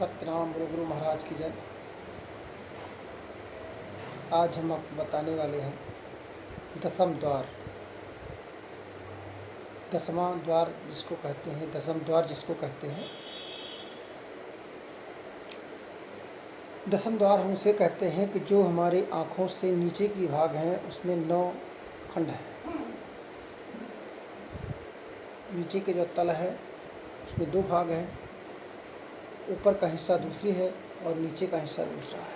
सत्यनाम बोलो गुरु महाराज की जय। आज हम आपको बताने वाले हैं दसम द्वार। दसवां द्वार जिसको कहते हैं, दसम द्वार जिसको कहते हैं। दसम द्वार हम उसे कहते हैं कि जो हमारे आँखों से नीचे की भाग है उसमें 9 खंड है। नीचे के जो तल है उसमें 2 भाग हैं, ऊपर का हिस्सा दूसरी है और नीचे का हिस्सा दूसरा है।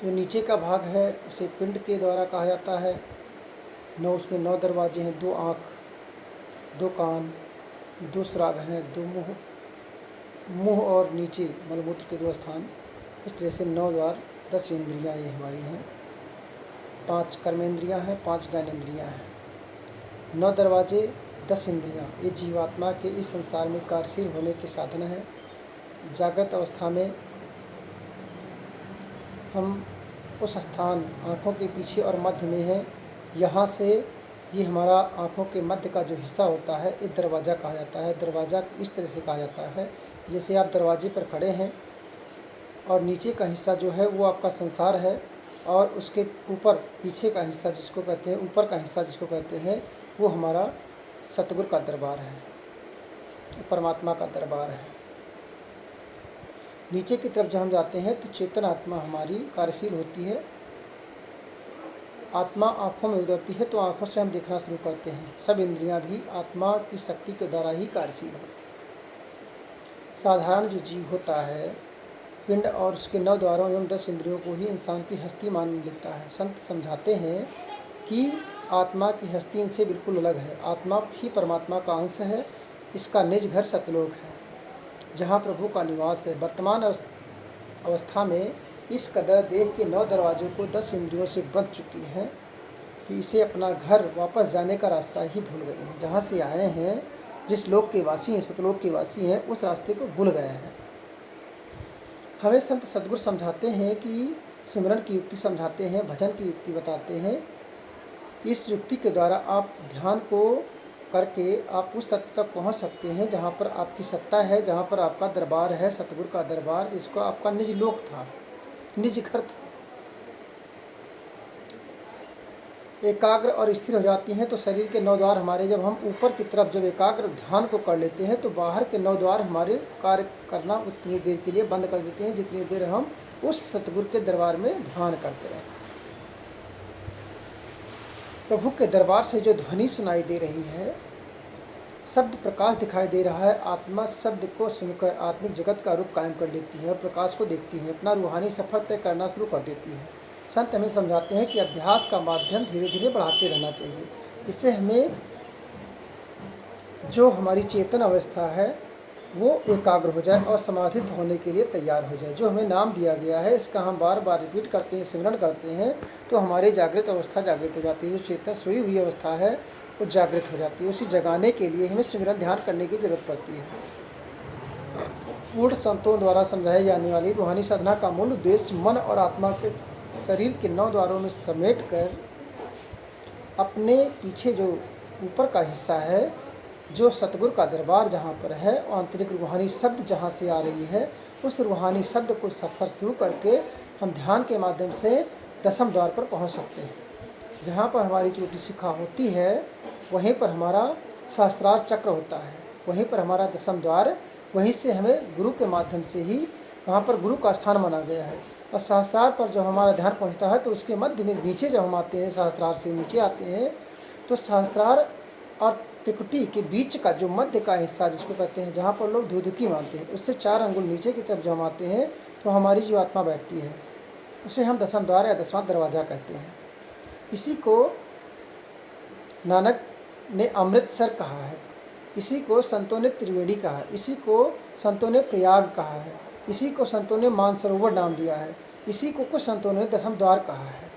जो नीचे का भाग है उसे पिंड के द्वारा कहा जाता है। उसमें 9 दरवाजे हैं, 2 आँख, 2 कान, 2 सुराग हैं, 2 मुँह और नीचे मलमूत्र के 2 स्थान। इस तरह से 9 द्वार, 10 इंद्रियाँ ये हमारी हैं। 5 कर्मेंद्रियाँ हैं, 5 ज्ञानेंद्रियाँ हैं। 9 दरवाजे, 10 इंद्रियाँ ये जीवात्मा के इस संसार में कार्यशील होने के साधन हैं। जागृत अवस्था में हम उस स्थान आँखों के पीछे और मध्य में है। यहाँ से ये हमारा आँखों के मध्य का जो हिस्सा होता है ये दरवाज़ा कहा जाता है। दरवाज़ा इस तरह से कहा जाता है जैसे आप दरवाजे पर खड़े हैं और नीचे का हिस्सा जो है वो आपका संसार है और उसके ऊपर पीछे का हिस्सा जिसको कहते हैं, ऊपर का हिस्सा जिसको कहते हैं, वो हमारा सतगुरु का दरबार है, परमात्मा का दरबार है। नीचे की तरफ जब हम जाते हैं तो चेतन आत्मा हमारी कार्यशील होती है। आत्मा आँखों में उतरती है तो आँखों से हम देखना शुरू करते हैं। सब इंद्रियां भी आत्मा की शक्ति के द्वारा ही कार्यशील होती है। साधारण जो जीव होता है, पिंड और उसके 9 द्वारों एवं 10 इंद्रियों को ही इंसान की हस्ती मान लेता है। संत समझाते हैं कि आत्मा की हस्ती इनसे बिल्कुल अलग है। आत्मा ही परमात्मा का अंश है। इसका निज घर सतलोक है जहाँ प्रभु का निवास है। वर्तमान अवस्था में इस कदर देह के 9 दरवाजों को 10 इंद्रियों से बंध चुकी है कि इसे अपना घर वापस जाने का रास्ता ही भूल गए हैं। जहाँ से आए हैं, जिस लोक के वासी हैं, सतलोक के वासी हैं, उस रास्ते को भूल गए हैं। हमें संत सद्गुरु समझाते हैं कि सिमरन की युक्ति समझाते हैं, भजन की युक्ति बताते हैं। इस युक्ति के द्वारा आप ध्यान को करके आप उस तत्व तक पहुंच सकते हैं जहां पर आपकी सत्ता है, जहां पर आपका दरबार है, सतगुरु का दरबार, जिसको आपका निज लोक था, निज घर था। एकाग्र और स्थिर हो जाती हैं तो शरीर के 9 द्वार हमारे, जब हम ऊपर की तरफ जब एकाग्र ध्यान को कर लेते हैं तो बाहर के 9 द्वार हमारे कार्य करना उतनी देर के लिए बंद कर देते हैं जितनी देर हम उस सतगुरु के दरबार में ध्यान करते हैं। प्रभु के दरबार से जो ध्वनि सुनाई दे रही है, शब्द प्रकाश दिखाई दे रहा है, आत्मा शब्द को सुनकर आत्मिक जगत का रूप कायम कर लेती है और प्रकाश को देखती है, अपना रूहानी सफर तय करना शुरू कर देती है। संत हमें समझाते हैं कि अभ्यास का माध्यम धीरे धीरे बढ़ाते रहना चाहिए। इससे हमें जो हमारी चेतन अवस्था है वो एकाग्र हो जाए और समाधिस्थ होने के लिए तैयार हो जाए। जो हमें नाम दिया गया है इसका हम बार बार रिपीट करते हैं, सिमरन करते हैं तो हमारी जागृत अवस्था जागृत हो जाती है। जो चेतन सोई हुई अवस्था है वो जागृत हो जाती है। उसी जगाने के लिए हमें सिमरन ध्यान करने की जरूरत पड़ती है। पूर्ण संतों द्वारा समझाई जाने वाली रूहानी साधना का मूल उद्देश्य मन और आत्मा के शरीर के 9 द्वारों में समेट कर अपने पीछे जो ऊपर का हिस्सा है, जो सतगुरु का दरबार जहाँ पर है, आंतरिक रूहानी शब्द जहाँ से आ रही है, उस रूहानी शब्द को सफ़र शुरू करके हम ध्यान के माध्यम से दसम द्वार पर पहुँच सकते हैं। जहाँ पर हमारी चोटी शिखा होती है वहीं पर हमारा शास्त्रार्थ चक्र होता है, वहीं पर हमारा दसम द्वार, वहीं से हमें गुरु के माध्यम से ही वहाँ पर गुरु का स्थान माना गया है। और शास्त्रार्थ पर जब हमारा ध्यान पहुँचता है तो उसके मध्य में नीचे जब हम आते हैं, शास्त्रार्थ से नीचे आते हैं तो शास्त्रार्थ और त्रिकुटी के बीच का जो मध्य का हिस्सा जिसको कहते हैं, जहाँ पर लोग धुधुकी मानते हैं, उससे 4 अंगुल नीचे की तरफ जब हम आते हैं तो हमारी जीवात्मा बैठती है। उसे हम दसम द्वार या 10वां दरवाज़ा कहते हैं। इसी को नानक ने अमृतसर कहा है, इसी को संतों ने त्रिवेणी कहा है, इसी को संतों ने प्रयाग कहा है, इसी को संतों ने मानसरोवर नाम दिया है, इसी को कुछ संतों ने दसम द्वार कहा है।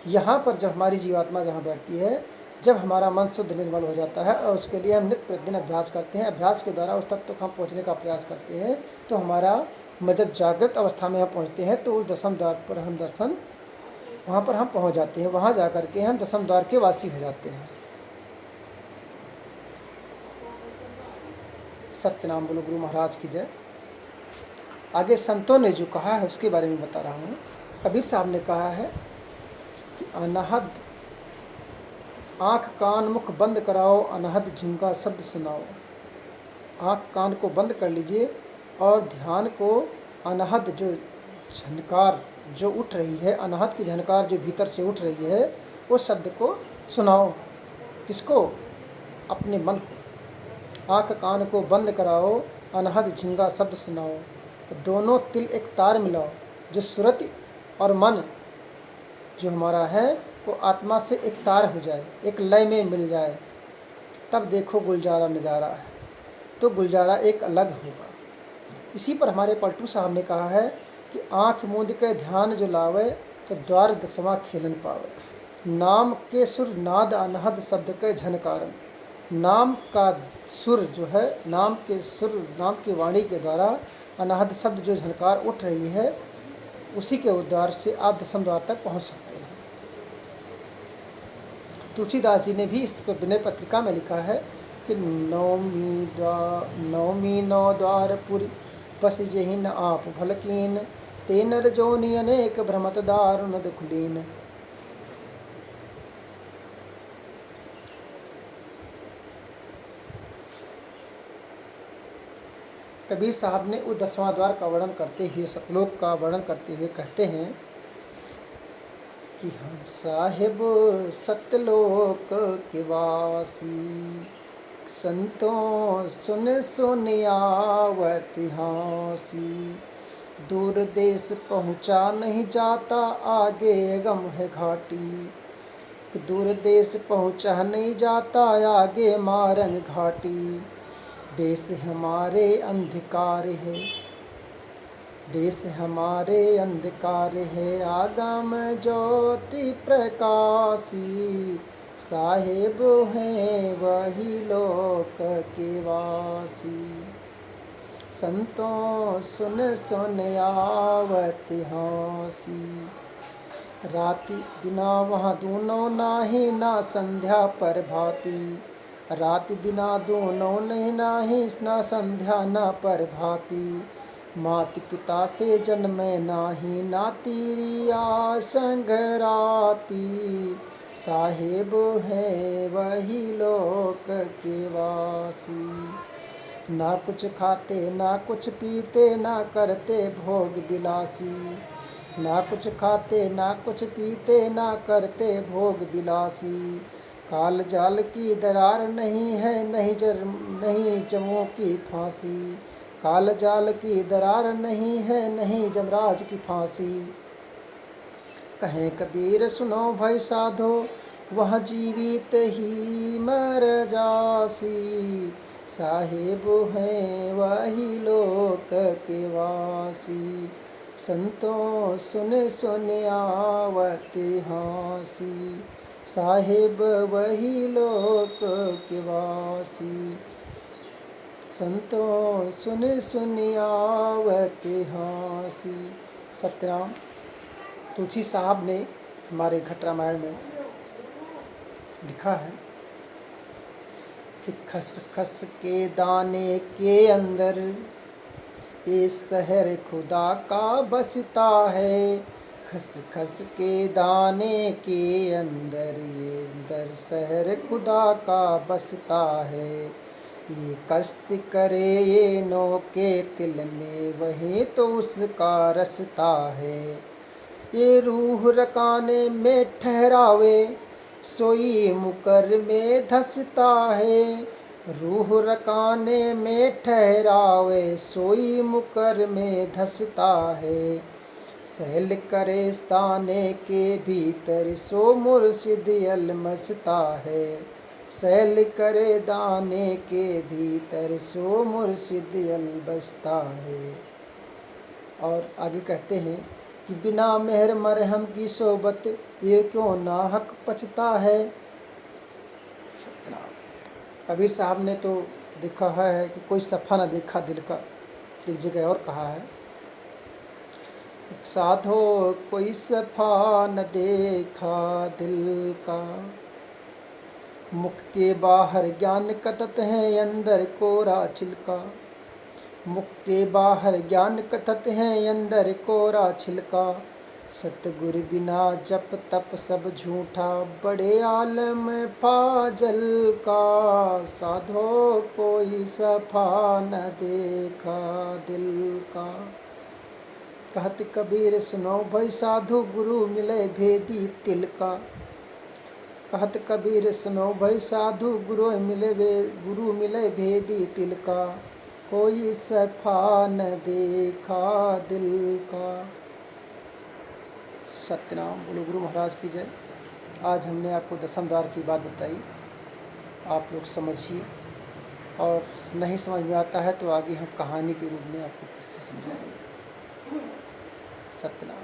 यहाँ पर जब हमारी जीवात्मा जहाँ बैठती है, जब हमारा मन शुद्ध निर्मल हो जाता है और उसके लिए हम नित्य प्रतिदिन अभ्यास करते हैं, अभ्यास के द्वारा उस तत्व तक हम पहुँचने का प्रयास करते हैं, तो हमारा जब जागृत अवस्था में हम पहुँचते हैं तो उस दसम द्वार पर हम दर्शन वहाँ पर हम पहुँच जाते हैं। वहाँ जा कर के हम दसम द्वार के वासी हो जाते हैं। सत्यनाम बोलो गुरु महाराज की जय। आगे संतों ने जो कहा है उसके बारे में बता रहा हूँ। कबीर साहब ने कहा है कि अनहद आँख कान मुख बंद कराओ, अनहद झिंगा शब्द सुनाओ। आँख कान को बंद कर लीजिए और ध्यान को अनहद जो झनकार जो उठ रही है, अनहद की झनकार जो भीतर से उठ रही है, उस शब्द को सुनाओ। किसको? अपने मन को। आँख कान को बंद कराओ, अनहद झिंगा शब्द सुनाओ। दोनों तिल एक तार मिलाओ, जो सुरति और मन जो हमारा है वो आत्मा से एक तार हो जाए, एक लय में मिल जाए, तब देखो गुलजारा नज़ारा है। तो गुलजारा एक अलग होगा। इसी पर हमारे पलटू साहब ने कहा है कि आँख मूंद के ध्यान जो लावे, तो द्वार दसवां खेलन पावे। नाम के सुर नाद अनहद शब्द के झनकारन। नाम का सुर जो है, नाम के सुर, नाम की वाणी के द्वारा अनहद शब्द जो झनकार उठ रही है, उसी के द्वार से आप दसम द्वार तक पहुंच सकते हैं। तुलसीदास जी ने भी इस पर विनय पत्रिका में लिखा है कि नौमी नौ द्वार पुर बस जही न आप भलकीन, ते नर जोनि अनेक भ्रमत दारुण दुखलीन। कबीर साहब ने उस दसवां द्वार का वर्णन करते हुए, सतलोक का वर्णन करते हुए कहते हैं कि हम साहिब सतलोक के वासी, संतों सुन सुन आवत हांसी। दूर देश पहुँचा नहीं जाता, आगे गम है घाटी। दूर देश पहुँचा नहीं जाता, आगे मारंग घाटी। देश हमारे अंधकार है, देश हमारे अंधकार है, आगम ज्योति प्रकाशी। साहिब हैं वही लोक के वासी, संतों सुन सुन आवत हांसी। राति दिना वहाँ दूनों नाही, ना संध्या पर भाती। राति दिना दोनों नहीं नाही, ना संध्या ना पर भाती। माति पिता से जन्मे नाही, ना तीरिया संगराती। साहिब है वही लोक के वासी। ना कुछ खाते ना कुछ पीते, ना करते भोग बिलासी। ना कुछ खाते ना कुछ पीते, ना करते भोग बिलासी। काल जाल की दरार नहीं है, नहीं जमों की फांसी। काल जाल की दरार नहीं है, नहीं जमराज की फांसी। कहें कबीर सुनो भाई साधो, वह जीवित ही मर जासी। साहिब हैं वही लोक के वासी, संतों सुन सुन आवत हांसी। साहिब वही लोक के वासी, संतों सुन सुन आवत हांसी। सत्यनाम। तुलसी साहब ने हमारे घट रामायण में लिखा है कि खस खस के दाने के अंदर ये शहर खुदा का बसता है। खस खस के दाने के अंदर ये अंदर शहर खुदा का बसता है। ये कष्ट करे ये नो के तिल में, वही तो उसका रसता है। ये रूह रकाने में ठहरावे, सोई मुकर में धसता है। रूह रकाने में ठहरावे, सोई मुकर में धसता है। सहल करे स्थाने के भीतर, सो मुर्शिद अलमसता है। सहल करे दाने के भीतर, सो मुर्शिद अलबसता है। और आगे कहते हैं कि बिना मेहर मरहम की सोबत, ये क्यों नाहक पचता है। कबीर साहब ने तो देखा है कि कोई सफ़ा न देखा दिल का। एक जगह और कहा है, साधो कोई सफ़ा न देखा दिल का, मुख के बाहर ज्ञान कथत है, अंदर कोरा छिलका। मुख के बाहर ज्ञान कथत है, अंदर कोरा छिलका। सतगुर बिना जप तप सब झूठा, बड़े आलम फाजल का। साधो कोई सफा न देखा दिल का। कहत कबीर सुनो भाई साधु, गुरु मिले भेदी तिल का। कहत कबीर सुनो भाई साधु, गुरु मिले भेदी तिल का। कोई सफा न देखा दिल का। सत्यनाम बोलो गुरु महाराज की जय। आज हमने आपको दसम द्वार की बात बताई, आप लोग समझिए, और नहीं समझ में आता है तो आगे हम कहानी के रूप में आपको फिर से समझाएंगे। सत्यनाम।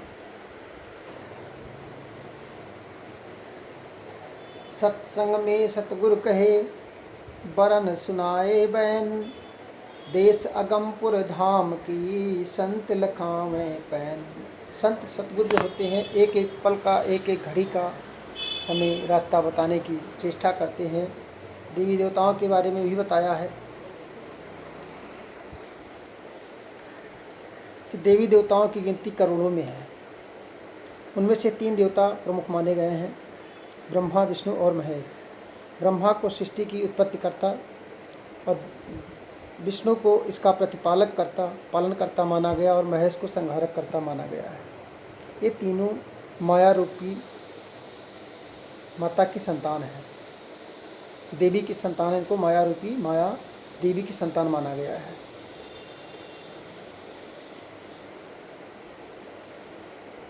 सत्संग में सतगुरु कहे, बरन सुनाए बैन। देश अगमपुर धाम की, संत लखावें पैन। संत सतगुरु जो होते हैं, एक एक पल का, एक एक घड़ी का हमें रास्ता बताने की चेष्टा करते हैं। देवी देवताओं के बारे में भी बताया है कि देवी देवताओं की गिनती करोड़ों में है। उनमें से 3 देवता प्रमुख माने गए हैं, ब्रह्मा, विष्णु और महेश। ब्रह्मा को सृष्टि की उत्पत्ति करता और विष्णु को इसका प्रतिपालक करता, पालन करता माना गया, और महेश को संहारक करता माना गया है। ये तीनों माया रूपी माता की संतान है, देवी की संतान है। इनको माया रूपी माया देवी की संतान माना गया है।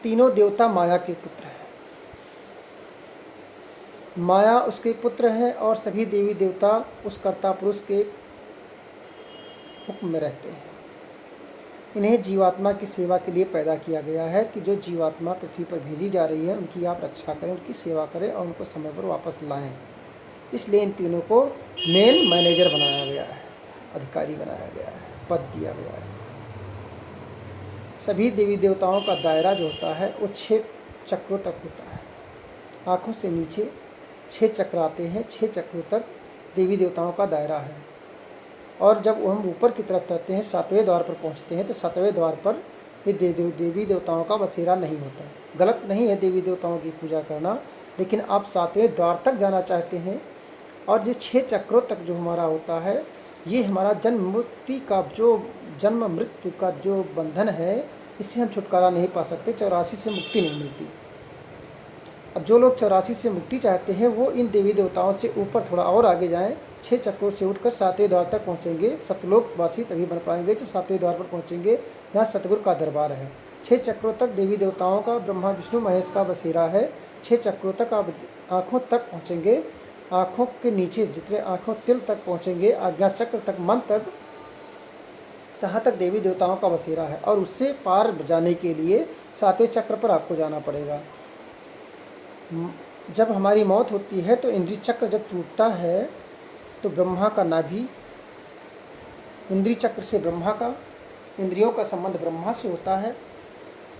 तीनों देवता माया के पुत्र हैं। माया उसके पुत्र हैं और सभी देवी देवता उस कर्ता पुरुष के हुक्म में रहते हैं। इन्हें जीवात्मा की सेवा के लिए पैदा किया गया है कि जो जीवात्मा पृथ्वी पर भेजी जा रही है उनकी आप रक्षा करें, उनकी सेवा करें और उनको समय पर वापस लाएं। इसलिए इन तीनों को मेन मैनेजर बनाया गया है, अधिकारी बनाया गया है, पद दिया गया है। सभी देवी देवताओं का दायरा जो होता है वो 6 चक्रों तक होता है। आँखों से नीचे 6 चक्र आते हैं, 6 चक्रों तक देवी देवताओं का दायरा है। और जब हम ऊपर की तरफ जाते हैं, 7वें द्वार पर पहुंचते हैं, तो 7वें द्वार पर ये देवी देवताओं का बसेरा नहीं होता। गलत नहीं है देवी देवताओं की पूजा करना, लेकिन आप 7वें द्वार तक जाना चाहते हैं और ये 6 चक्रों तक जो हमारा होता है, ये हमारा जन्म मृत्यु का जो बंधन है, इससे हम छुटकारा नहीं पा सकते। 84 से मुक्ति नहीं मिलती। अब जो लोग 84 से मुक्ति चाहते हैं वो इन देवी देवताओं से ऊपर थोड़ा और आगे जाएं, 6 चक्रों से उठकर 7वें द्वार तक पहुंचेंगे। सतलोकवासी तभी बन पाएंगे जो 7वें द्वार पर पहुंचेंगे, जहाँ सतगुरु का दरबार है। 6 चक्रों तक देवी देवताओं का, ब्रह्मा विष्णु महेश का बसेरा है। 6 चक्रों तक आप आँखों तक पहुँचेंगे। आँखों के नीचे जितने आँखों तिल तक पहुँचेंगे, आज्ञा चक्र तक, मन तक, तहाँ तक देवी देवताओं का बसेरा है। और उससे पार जाने के लिए 7वें चक्र पर आपको जाना पड़ेगा। जब हमारी मौत होती है तो इंद्रिय चक्र जब टूटता है तो ब्रह्मा का नाभि, इंद्रिय चक्र से ब्रह्मा का, इंद्रियों का संबंध ब्रह्मा से होता है।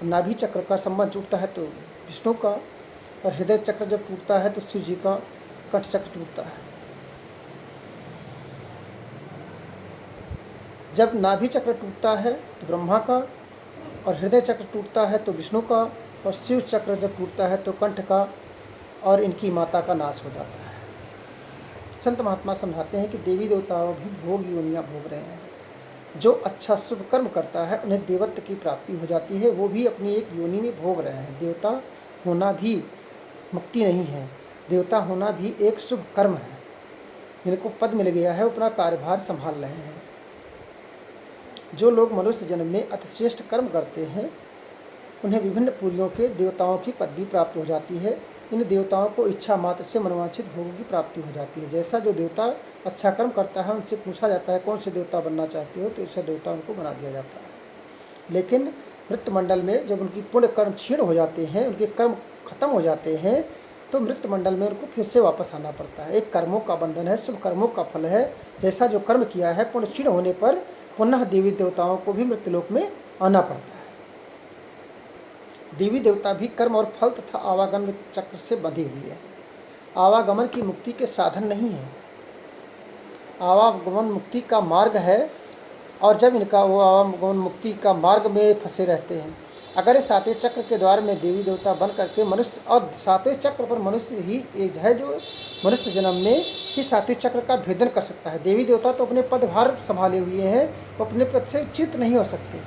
नाभि चक्र का संबंध टूटता है तो विष्णु का, और हृदय चक्र जब टूटता है तो शिव जी का कंठ चक्र टूटता है। जब नाभि चक्र टूटता है तो ब्रह्मा का, और हृदय चक्र टूटता है तो विष्णु का, और शिव चक्र जब टूटता है तो कंठ का और इनकी माता का नाश हो जाता है। संत महात्मा समझाते हैं कि देवी देवताओं भी भोग योनियाँ भोग रहे हैं। जो अच्छा शुभ कर्म करता है उन्हें देवत्व की प्राप्ति हो जाती है, वो भी अपनी एक योनि में भोग रहे हैं। देवता होना भी मुक्ति नहीं है, देवता होना भी एक शुभ कर्म है। जिनको पद मिल गया है वो अपना कार्यभार संभाल रहे हैं। जो लोग मनुष्य जन्म में अतिश्रेष्ठ कर्म करते हैं उन्हें विभिन्न पुरियों के देवताओं की पदवी प्राप्त हो जाती है। इन देवताओं को इच्छा मात्र से मनोवांछित भोगों की प्राप्ति हो जाती है। जैसा जो देवता अच्छा कर्म करता है उनसे पूछा जाता है कौन से देवता बनना चाहते हो, तो ऐसा देवता उनको बना दिया जाता है। लेकिन मृत्युमंडल में जब उनकी पुण्य कर्म क्षीण हो जाते हैं, उनके कर्म खत्म हो जाते हैं, तो मृत्युमंडल में उनको फिर से वापस आना पड़ता है। एक कर्मों का बंधन है, शुभ कर्मों का फल है। जैसा जो कर्म किया है, पुण्य क्षीण होने पर पुनः देवी देवताओं को भी मृत्युलोक में आना पड़ता है। देवी देवता भी कर्म और फल तथा आवागमन चक्र से बंधे हुए हैं। आवागमन की मुक्ति के साधन नहीं है, आवागमन मुक्ति का मार्ग है। और जब इनका वो आवागमन मुक्ति का मार्ग में फंसे रहते हैं, अगर इस सातवें चक्र के द्वार में देवी देवता बन करके मनुष्य, और सातवें चक्र पर मनुष्य ही एक है जो मनुष्य जन्म में ही सातवें चक्र का भेदन कर सकता है। देवी देवता तो अपने पदभार संभाले हुए हैं, वो अपने पद से च्युत नहीं हो सकते,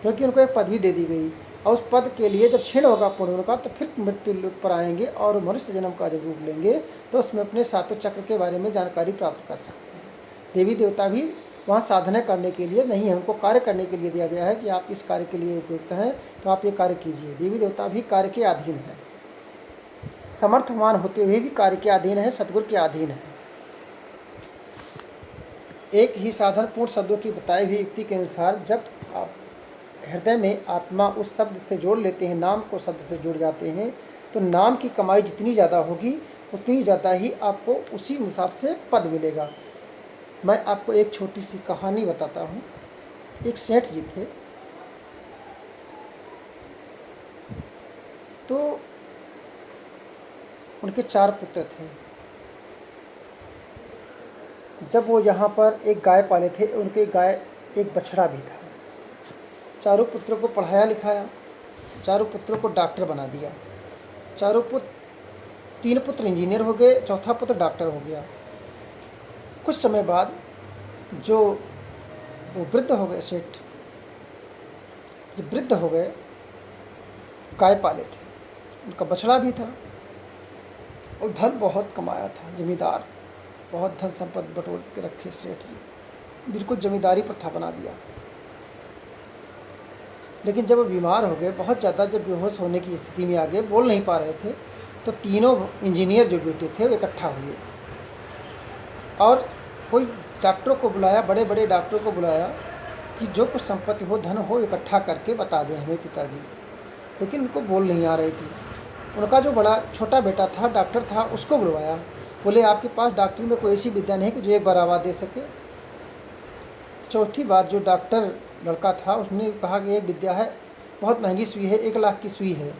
क्योंकि उनको एक पदवी दे दी गई। और उस पद के लिए जब क्षीण होगा पुण्य उनका, तो फिर मृत्यु लोक पर आएंगे और मनुष्य जन्म का जब रूप लेंगे तो उसमें अपने सातवें चक्र के बारे में जानकारी प्राप्त कर सकते हैं। देवी देवता भी वहाँ साधना करने के लिए नहीं है, उनको कार्य करने के लिए दिया गया है कि आप इस कार्य के लिए उपयुक्त हैं तो आप ये कार्य कीजिए। देवी देवता भी कार्य के अधीन है, समर्थवान होते हुए भी कार्य के अधीन है, सद्गुरु के अधीन है। एक ही साधन पूर्ण शब्दों की बताई हुई युक्ति के अनुसार जब आप हृदय में आत्मा उस शब्द से जोड़ लेते हैं, नाम को शब्द से जुड़ जाते हैं, तो नाम की कमाई जितनी ज़्यादा होगी उतनी ज़्यादा ही आपको उसी हिसाब से पद मिलेगा। मैं आपको एक छोटी सी कहानी बताता हूँ। एक सेठ जी थे, तो उनके 4 पुत्र थे। जब वो यहाँ पर एक गाय पाले थे, उनके गाय एक बछड़ा भी था। चारों पुत्रों को पढ़ाया लिखाया, चारों पुत्रों को डॉक्टर बना दिया। 3 पुत्र इंजीनियर हो गए, चौथा पुत्र डॉक्टर हो गया। कुछ समय बाद जो वो वृद्ध हो गए, सेठ जब वृद्ध हो गए, गाय पाले थे, उनका बछड़ा भी था और धन बहुत कमाया था। जमींदार, बहुत धन संपत्ति बटोर के रखे सेठ जी, बिल्कुल जमींदारी प्रथा बना दिया। लेकिन जब वो बीमार हो गए, बहुत ज़्यादा जब बेहोश होने की स्थिति में आ गए, बोल नहीं पा रहे थे, तो तीनों इंजीनियर जो बेटे थे वो इकट्ठा हुए और कोई डॉक्टरों को बुलाया, बड़े बड़े डॉक्टरों को बुलाया कि जो कुछ संपत्ति हो, धन हो, इकट्ठा करके बता दें हमें पिताजी। लेकिन उनको बोल नहीं आ रही थी। उनका जो छोटा बेटा था, डॉक्टर था, उसको बुलवाया। बोले आपके पास डॉक्टरी में कोई ऐसी विद्या नहीं कि जो एक बार आवाज़ दे सके। चौथी बार जो डॉक्टर लड़का था, उसने कहा कि एक विद्या है, बहुत महंगी सुई है, 1 लाख की सुई है,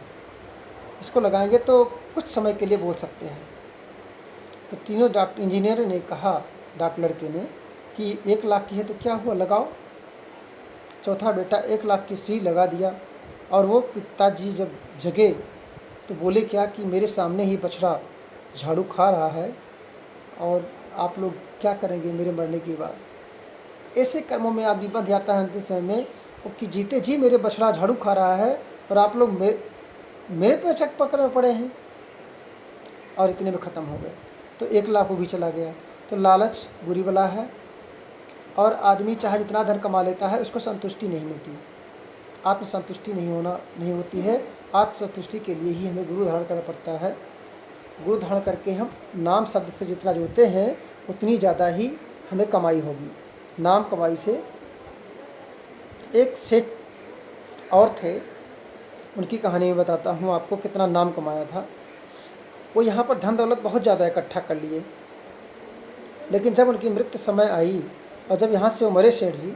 इसको लगाएंगे तो कुछ समय के लिए बोल सकते हैं। तो तीनों डॉक्टर इंजीनियर ने कहा डॉक्टर लड़के ने कि 1 लाख की है तो क्या हुआ, लगाओ। चौथा बेटा 1 लाख की सुई लगा दिया। और वो पिताजी जब जगे तो बोले क्या कि मेरे सामने ही बछड़ा झाड़ू खा रहा है और आप लोग क्या करेंगे मेरे मरने के बाद। ऐसे कर्मों में आदमी बंध जाता है अंतिम समय में कि जीते जी मेरे बछड़ा झाड़ू खा रहा है और आप लोग मेरे पे चक पकड़ पड़े हैं, और इतने में ख़त्म हो गए। तो 1 लाख वो भी चला गया। तो लालच बुरी बला है, और आदमी चाहे जितना धन कमा लेता है उसको संतुष्टि नहीं मिलती, आत्मसंतुष्टि नहीं होती है। आत्मसंतुष्टि के लिए ही हमें गुरु धारण करना पड़ता है। गुरु धारण करके हम नाम शब्द से जितना जुड़ते हैं उतनी ज़्यादा ही हमें कमाई होगी। नाम कमाई से एक सेठ और थे, उनकी कहानी में बताता हूँ आपको कितना नाम कमाया था। वो यहाँ पर धन दौलत बहुत ज़्यादा इकट्ठा कर लिए, लेकिन जब उनकी मृत्यु समय आई और जब यहाँ से वो मरे सेठ जी,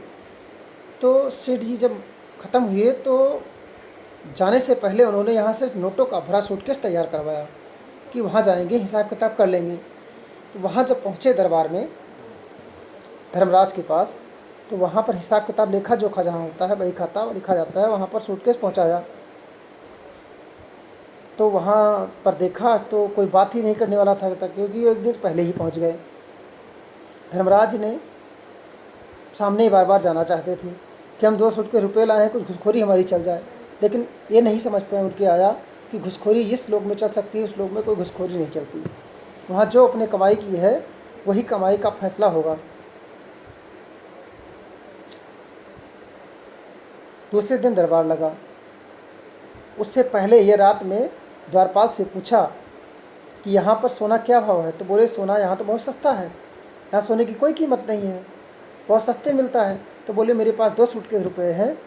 तो सेठ जी जब ख़त्म हुए तो जाने से पहले उन्होंने यहाँ से नोटों का भरा सूटकेस तैयार करवाया कि वहाँ जाएंगे, हिसाब किताब कर लेंगे। तो वहाँ जब पहुँचे दरबार में धर्मराज के पास, तो वहाँ पर हिसाब किताब लेखा जोखा जहाँ होता है, बही खाता लिखा जाता है, वहाँ पर सूटकेस पहुँचाया। तो वहाँ पर देखा तो कोई बात ही नहीं करने वाला था, क्योंकि 1 दिन पहले ही पहुँच गए। धर्मराज ने सामने ही बार बार जाना चाहते थे कि हम 2 सूटकेस रुपये लाए हैं, कुछ घुसखोरी हमारी चल जाए, लेकिन ये नहीं समझ पाए उनके आया कि घुसखोरी इस लोक में चल सकती है, उस लोक में कोई घुसखोरी नहीं चलती। वहाँ जो अपने कमाई की है वही कमाई का फैसला होगा। दूसरे दिन दरबार लगा। उससे पहले ये रात में द्वारपाल से पूछा कि यहाँ पर सोना क्या भाव है। तो बोले सोना यहाँ तो बहुत सस्ता है, यहाँ सोने की कोई कीमत नहीं है, बहुत सस्ते मिलता है। तो बोले मेरे पास 2 सूटकेस रुपये हैं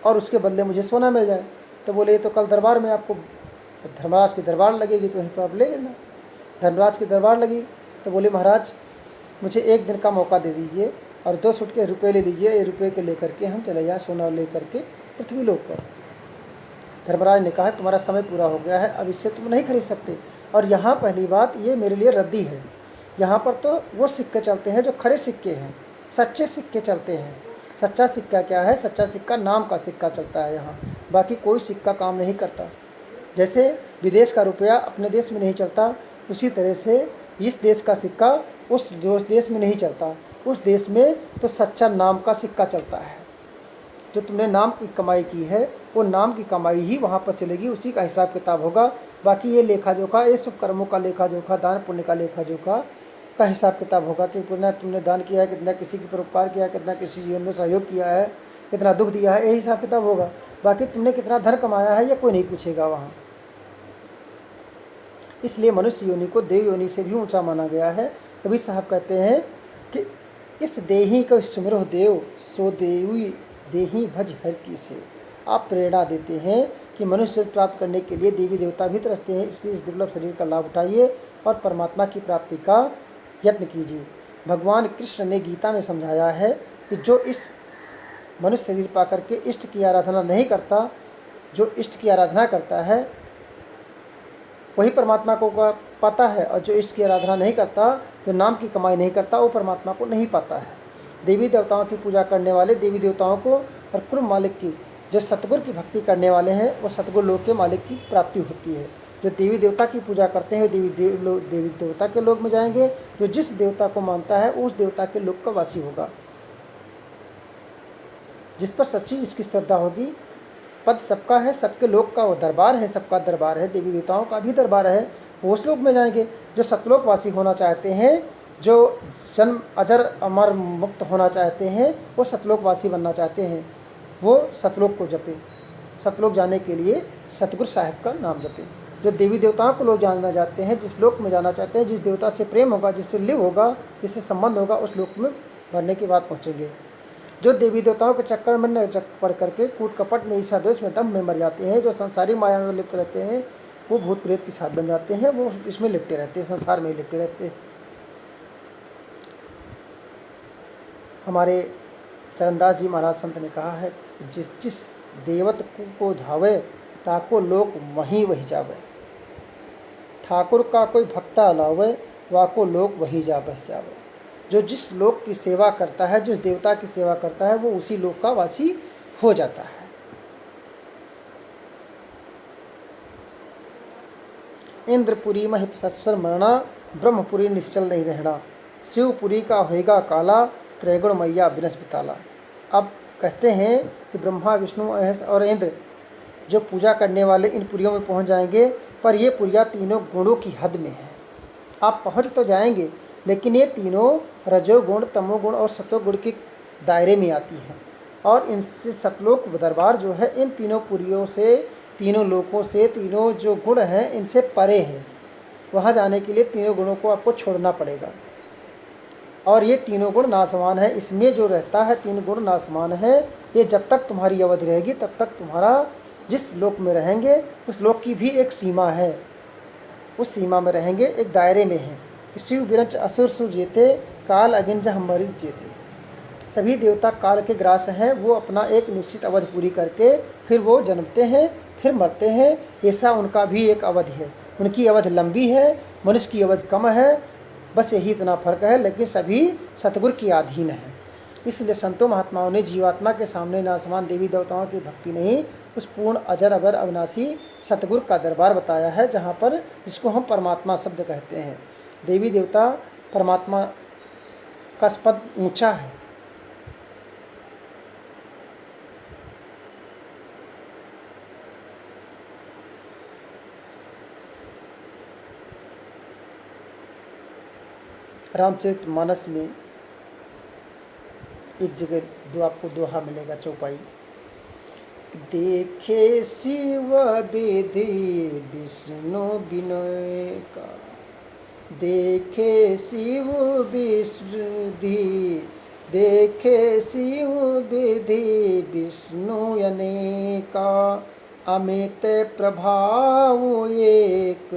और उसके बदले मुझे सोना मिल जाए। तो बोले ये तो कल दरबार में आपको धर्मराज की दरबार लगेगी तो वहीं पर आप ले लेना। धर्मराज की दरबार लगी तो बोले महाराज मुझे 1 दिन का मौका दे दीजिए और 2 सूटकेस रुपये ले लीजिए, ये रुपये के लेकर के हम चले जाएँ सोना ले करके पृथ्वी लोक पर। धर्मराज ने कहा तुम्हारा समय पूरा हो गया है, अब इससे तुम नहीं खरीद सकते, और यहाँ पहली बात, ये मेरे लिए रद्दी है। यहाँ पर तो वो सिक्के चलते हैं जो खरे सिक्के हैं, सच्चे सिक्के चलते हैं। सच्चा सिक्का क्या है? सच्चा सिक्का नाम का सिक्का चलता है यहाँ, बाकी कोई सिक्का काम नहीं करता। जैसे विदेश का रुपया अपने देश में नहीं चलता, उसी तरह से इस देश का सिक्का उस देश में नहीं चलता। उस देश में तो सच्चा नाम का सिक्का चलता है। जो तुमने नाम की कमाई की है, वो नाम की कमाई ही वहाँ पर चलेगी, उसी का हिसाब किताब होगा। बाकी ये लेखा जोखा, ये सब कर्मों का लेखा जोखा, दान पुण्य का लेखा जोखा का हिसाब किताब होगा कि पुण्य तुमने दान किया है, कितना किसी की परोपकार किया है, कितना किसी जीवन में सहयोग किया है, कितना दुख दिया है, यही हिसाब किताब होगा। बाकी तुमने कितना धन कमाया है, ये कोई नहीं पूछेगा वहाँ। इसलिए मनुष्य योनि को देव योनि से भी ऊंचा माना गया है। कबीर साहब कहते हैं कि इस देही को सुमिरो देव, सो देवी देही भज हर की सेव। आप प्रेरणा देते हैं कि मनुष्य प्राप्त करने के लिए देवी देवता भी तरसते हैं, इसलिए इस दुर्लभ शरीर का लाभ उठाइए और परमात्मा की प्राप्ति का यत्न कीजिए। भगवान कृष्ण ने गीता में समझाया है कि जो इस मनुष्य शरीर पा करके इष्ट की आराधना नहीं करता, जो इष्ट की आराधना करता है वही परमात्मा को पाता है, और जो इष्ट की आराधना नहीं करता, जो नाम की कमाई नहीं करता, वो परमात्मा को नहीं पाता है। देवी देवताओं की पूजा करने वाले देवी देवताओं को और कुल मालिक की, जो सतगुरु की भक्ति करने वाले हैं, वो सतगुरु लोक के मालिक की प्राप्ति होती है। जो देवी देवता की पूजा करते हैं वो देवी देवता के लोक में जाएंगे। जो जिस देवता को मानता है उस देवता के लोक का वासी होगा। जिस पर सच्ची इसकी श्रद्धा होगी, पद सबका है, सबके लोक का वो दरबार है, सबका दरबार है, देवी देवताओं का भी दरबार है, वो उस लोक में जाएंगे। जो सतलोकवासी होना चाहते हैं, जो जन्म अजर अमर मुक्त होना चाहते हैं, वो सतलोकवासी बनना चाहते हैं, वो सतलोक को जपे। सतलोक जाने के लिए सतगुरु साहिब का नाम जपे। जो देवी देवताओं को लोग जानना चाहते हैं, जिस लोक में जाना चाहते हैं, जिस देवता से प्रेम होगा, जिससे लिव होगा, जिससे संबंध होगा, उस लोक में भरने की बात पहुँचेंगे। जो देवी देवताओं के चक्कर में न पड़ करके कूट कपट में ईसा दोष में दम में मर जाते हैं, जो संसारी माया में लिप्त रहते हैं, वो भूत प्रेत पिशाच बन जाते हैं, वो इसमें लिपटे रहते हैं, संसार में लिपटे रहते हैं। हमारे चरणदास जी महाराज संत ने कहा है, जिस जिस देवत को धावे, ताको लोक वहीं वही जावे। ठाकुर का कोई भक्ता अलावे, वाको लोक वही जा बस जावे। जो जिस लोक की सेवा करता है, जिस देवता की सेवा करता है, वो उसी लोक का वासी हो जाता है। इंद्रपुरी महि सस्वर मरना, ब्रह्मपुरी निश्चल नहीं रहना। शिवपुरी का होएगा काला, त्रैगुण मैया बिनस बिताला। अब कहते हैं कि ब्रह्मा विष्णु महेश और इंद्र जो पूजा करने वाले इन पुरियों में पहुंच जाएंगे, पर ये पुरिया तीनों गुणों की हद में है। आप पहुंच तो जाएंगे, लेकिन ये तीनों रजोगुण, तमोगुण और सत्वगुण के दायरे में आती हैं, और इनसे सतलोक दरबार जो है इन तीनों पुरियों से, तीनों लोकों से, तीनों जो गुण हैं इनसे परे है। वहाँ जाने के लिए तीनों गुणों को आपको छोड़ना पड़ेगा, और ये तीनों गुण नासमान है। इसमें जो रहता है तीन गुण नासमान है। ये जब तक तुम्हारी अवधि रहेगी तब तक तुम्हारा जिस लोक में रहेंगे उस लोक की भी एक सीमा है, उस सीमा में रहेंगे, एक दायरे में है। शिव बिरंच असुर सुर जेते, काल अगिन जह मरीज जेते। सभी देवता काल के ग्रास हैं, वो अपना एक निश्चित अवधि पूरी करके फिर वो जन्मते हैं, फिर मरते हैं। ऐसा उनका भी एक अवधि है। उनकी अवधि लंबी है, मनुष्य की अवधि कम है, बस यही इतना फर्क है, लेकिन सभी सतगुरु के अधीन हैं। इसलिए संतों महात्माओं ने जीवात्मा के सामने नासमान देवी देवताओं की भक्ति नहीं, उस पूर्ण अजर अबर अविनाशी सतगुरु का दरबार बताया है, जहाँ पर जिसको हम परमात्मा शब्द कहते हैं। देवी देवता परमात्मा का पद ऊंचा है। रामचरितमानस में एक जगह दो आपको दोहा मिलेगा, चौपाई। देखे शिव विधि विष्णु बिनय का, देखे शिव विधि, देखे शिव विधि विष्णु अनेका। अमित प्रभाव एक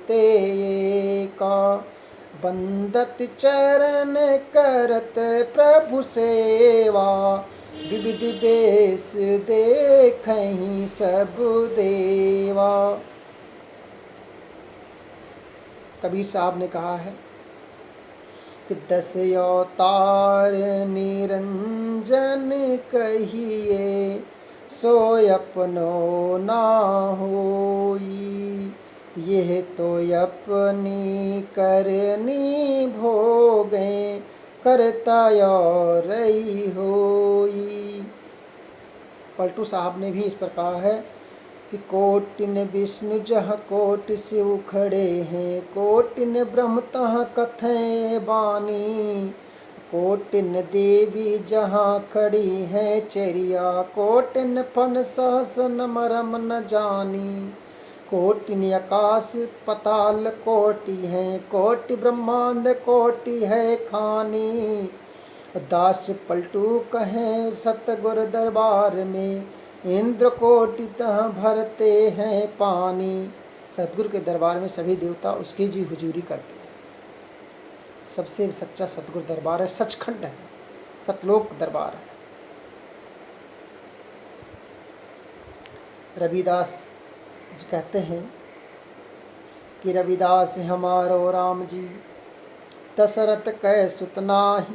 ते एका, बंदत चरण करत प्रभु सेवा। विविध बेस देखहि सब देवा। कबीर साहब ने कहा है कि 10 अवतार निरंजन कहिए, सोय अपनो ना होई, यह तो अपनी करनी भोगे, करता और रही होई। पलटू साहब ने भी इस पर कहा है कि कोटिन विष्णु जहाँ कोटि शिव खड़े हैं, कोटिन ब्रह्म तहाँ कथें बानी, कोटिन देवी जहाँ खड़ी हैं चेरिया, कोटिन फन सहस न मरम न जानी, कोटिन आकाश पताल कोटि हैं, कोटि ब्रह्मांड कोटि है खानी। दास पलटू कहें सतगुर दरबार में, इंद्र कोटि तह भरते हैं पानी। सतगुरु के दरबार में सभी देवता उसकी जी हुजूरी करते हैं। सबसे सच्चा सतगुरु दरबार है, सचखंड है, सतलोक दरबार है। रविदास जी कहते हैं कि रविदास हमारो राम जी, दशरथ कै सुत नाहि,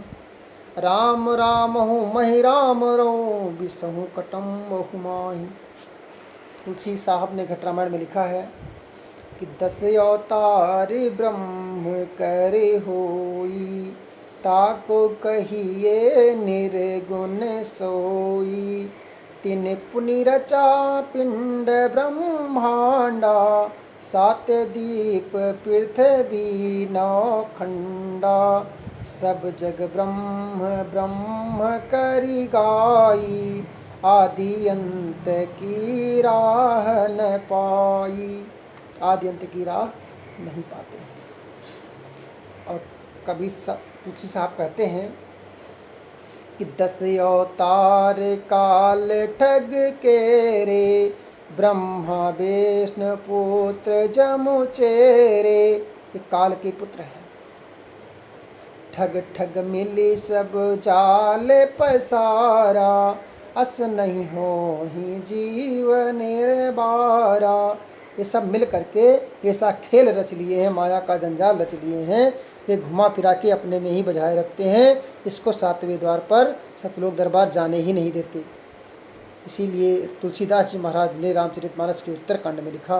राम राम हूँ महि राम रो, बिसहु कटम बहु माहि। तुलसी साहब ने घट रामायण में लिखा है कि 10 अवतार ब्रह्म करे होई, ताको कहिए निर्गुण सोई, तिन पुनि रचा पिंड ब्रह्मांडा, 7 दीप पृथ्वी 9 खंडा, सब जग ब्रह्म ब्रह्म करि गाई, आदि अंत की राह न पाई। आदि अंत की राह नहीं पाते हैं। और कबीर तुलसी साहब कहते हैं कि 10 अवतार काल ठग के रे, ब्रह्मा विष्णु पुत्र जमु चेरे। ये काल के पुत्र हैं। ठग ठग मिली सब जाल पसारा, अस नहीं हो ही जीवन निर्बारा। ये सब मिल करके ऐसा खेल रच लिए हैं, माया का जंजाल रच लिए हैं, ये घुमा फिरा के अपने में ही बजाय रखते हैं। इसको 7वें द्वार पर सतलोक दरबार जाने ही नहीं देते। इसीलिए तुलसीदास जी महाराज ने रामचरितमानस के उत्तरकांड में लिखा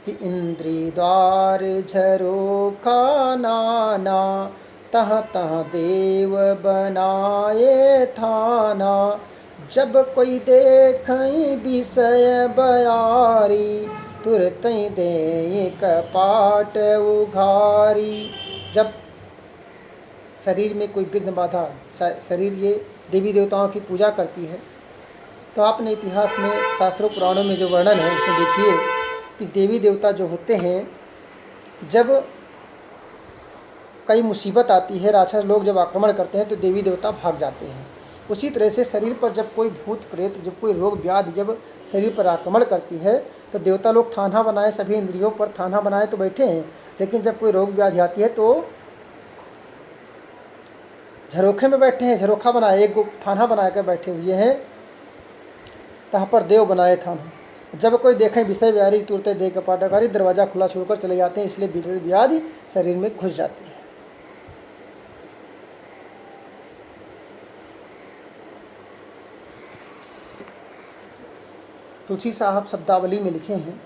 कि इंद्री द्वार झरोखा नाना, तहाँ तहाँ देव बनाए थाना, जब कोई देखई विषय बयारी, तुरत दे कपाट उघारी। जब शरीर में कोई विघ्न बाधा, शरीर ये देवी देवताओं की पूजा करती है, तो आपने इतिहास में शास्त्रों पुराणों में जो वर्णन है उसमें देखिए कि देवी देवता जो होते हैं, जब कई मुसीबत आती है, राक्षस लोग जब आक्रमण करते हैं तो देवी देवता भाग जाते हैं। उसी तरह से शरीर पर जब कोई भूत प्रेत, जब कोई रोग व्याधि जब शरीर पर आक्रमण करती है तो देवता लोग थाना बनाए, सभी इंद्रियों पर थाना बनाए तो बैठे हैं, लेकिन जब कोई रोग व्याधि आती है तो झरोखे में बैठे हैं, झरोखा बनाए, एक थाना बना कर बैठे हुए हैं, तहाँ पर देव बनाए थाना। जब कोई देखें विषय व्याधि, तुरंत देह कपाटाकारी, दरवाज़ा खुला छोड़कर चले जाते हैं, इसलिए व्याधि शरीर में घुस जाते हैं। तुलसी साहब शब्दावली में लिखे हैं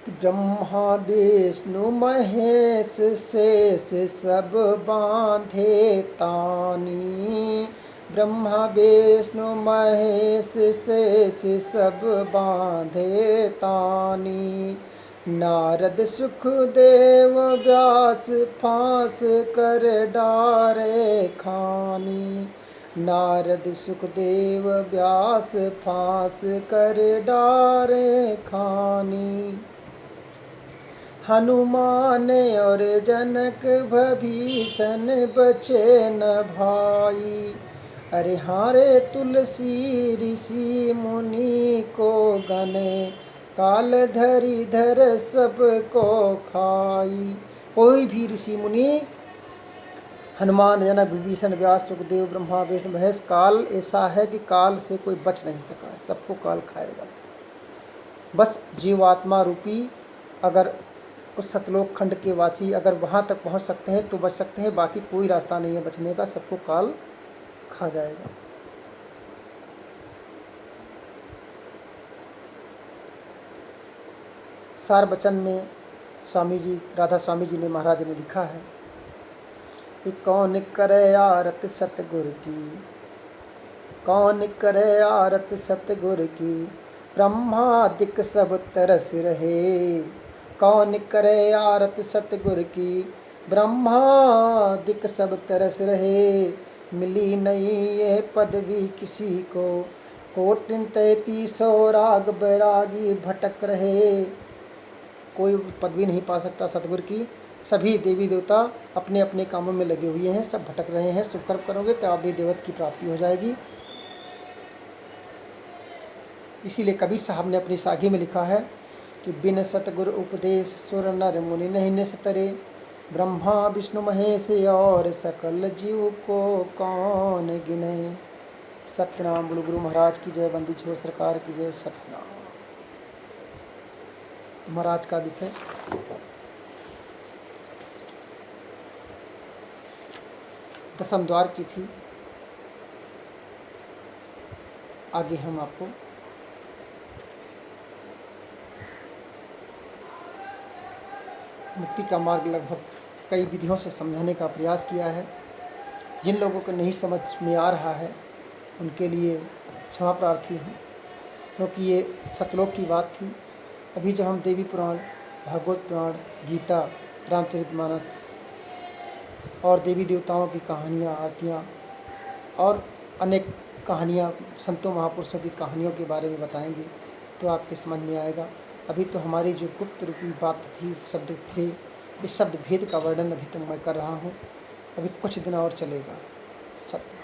कि ब्रह्मा विष्णु महेश शेष सब बांधे तानी, ब्रह्मा विष्णु महेश शेष सब बांधे तानी, नारद सुखदेव व्यास फांस कर डारे खानी, नारद सुखदेव व्यास फांस कर डारे खानी, हनुमान और जनक भीषण बचे न भाई, अरे हारे तुलसी ऋषि मुनि को गने, काल धरी धर सबको खाई। कोई भी ऋषि मुनि, हनुमान जनक विभीषण व्यास सुखदेव ब्रह्मा विष्णु महेश, काल ऐसा है कि काल से कोई बच नहीं सका है, सबको काल खाएगा। बस जीवात्मा रूपी अगर उस सतलोक खंड के वासी अगर वहाँ तक पहुँच सकते हैं तो बच सकते हैं, बाकी कोई रास्ता नहीं है बचने का, सबको काल खा जाएगा। सार वचन में स्वामी जी, राधा स्वामी जी ने, महाराज ने लिखा है कि कौन करे आरत सतगुर की, कौन करे आरत सतगुर की, ब्रह्मादिक सब तरस रहे। कौन करे आरत सतगुर की, ब्रह्मादिक सब तरस रहे। मिली नहीं ये पदवी किसी को, कोटिन 3300 राग बैरागी भटक रहे। कोई पदवी नहीं पा सकता सतगुरु की, सभी देवी देवता अपने अपने कामों में लगे हुए हैं, सब भटक रहे हैं। सुकर्म करोगे तो आप भी देवत्व की प्राप्ति हो जाएगी। इसीलिए कबीर साहब ने अपनी साखी में लिखा है कि बिन सतगुरु उपदेश सुर नर मुनि नहीं निस्तरे। ब्रह्मा विष्णु महेश और सकल जीव को कौन गिने। सत्यनाम। बोलो गुरु महाराज की जय, बंदी छोड़ सरकार की जय। सत्यनाम। महाराज का विषय दसम द्वार की थी। आगे हम आपको मुक्ति का मार्ग लगभग कई विधियों से समझाने का प्रयास किया है। जिन लोगों को नहीं समझ में आ रहा है उनके लिए क्षमा प्रार्थी हूँ, क्योंकि ये सतलोक की बात थी। अभी जब हम देवी पुराण, भागवत पुराण, गीता, रामचरितमानस और देवी देवताओं की कहानियाँ, आरतियाँ और अनेक कहानियाँ, संतों महापुरुषों की कहानियों के बारे में बताएंगे तो आपके समझ में आएगा। अभी तो हमारी जो गुप्त रूपी बात थी, शब्द थे, इस शब्द भेद का वर्णन अभी तो मैं कर रहा हूँ। अभी कुछ दिन और चलेगा। सत्य।